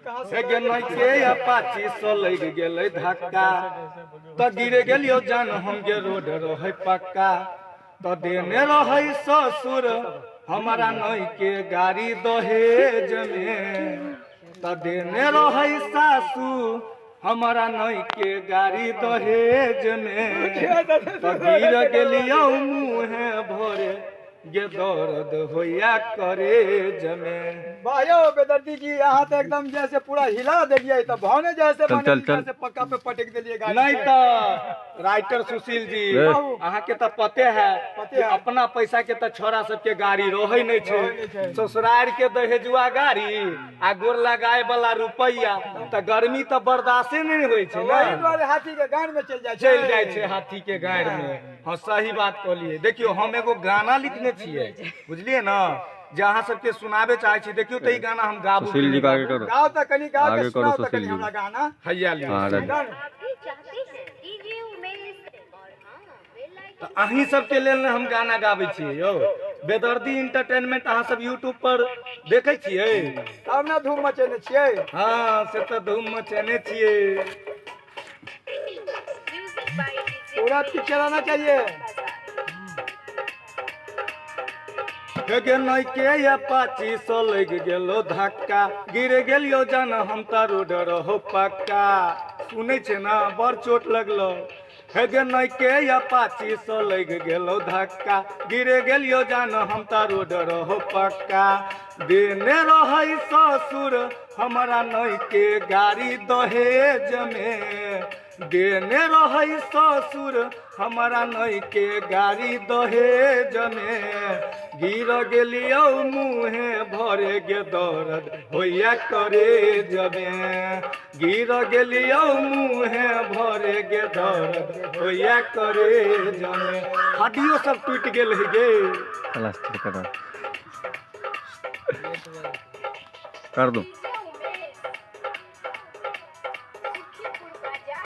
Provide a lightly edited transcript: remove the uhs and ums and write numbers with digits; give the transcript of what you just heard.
गे नहीं के अपाची सो लग गेलै धक्का त गिर गेलियो जान हम गे रोड रहे पक्का त देने रहे ससुर हमारा नहीं के गाड़ी दहेज में त देने रहे सासू हमारा नहीं के गाड़ी दहेज में त गिर गेलियो मुँहे भरे गे दर्द होया करे जमे। भाइयों बेदर्दी जी यहाँ तो एकदम जैसे पूरा हिला दिलिए तो भावने जैसे जैसे पक्का पे पटक दिलिए गाड़ी नहीं तो राइटर सुशील जी अहाँ के तो पते है अपना पैसा के तो छोरा सबके गाड़ी रोहे नहीं छे ससुराल के दहेजुआ गाड़ी आ गोर लगाए वाला रुपया तो गर्मी तो बर्दाश्त नहीं होय छे ना हाथी के गाड़ में चल जाए छे हाथी के गाड़ में। हाँ सही बात कहलिए। देखियो हम एगो गाना लिखने छिए बुझलिए ना जहाँ सबके सुनाबे चाहे छी देखियो तो ई गाना हम गाबू सुशील जी आगे करो गाओ त कनी गाओ आगे के करो सुनाओ त सुशील कनी जी हमरा गाना हैया ली तो अहीं सबके लेल हम गाना गाबै छियै यो बेदर्दी एंटरटेनमेंट अहाँ सब यूट्यूब पर देखे छियै तब ना धूम मचेने छियै। हाँ से तो धूम मचेने छियै पूरा चलाना चाहिए। गे नहीं के अपाची सो लग गेलो धक्का गिर गेलियो जान हम त रोड रहो पक्का सुनै छे ना बड़ चोट लगलो गे नहीं के अपाची सो लग गेलो धक्का गिर गेलियो जान हम त रोड रहो पक्का देने रहे ससुर हमारा नहीं के गाड़ी दहेज में देने रहे ससुर हमारा नहीं के गाड़ी दहेज में गिर गेलियो मुँहे भरे गे दर्द होया करे जमे गिर गेलियो मुँहे भरे गे दर्द होया करे जमे हड्डियों सब टूट गेल है गे प्लास्टर कर दो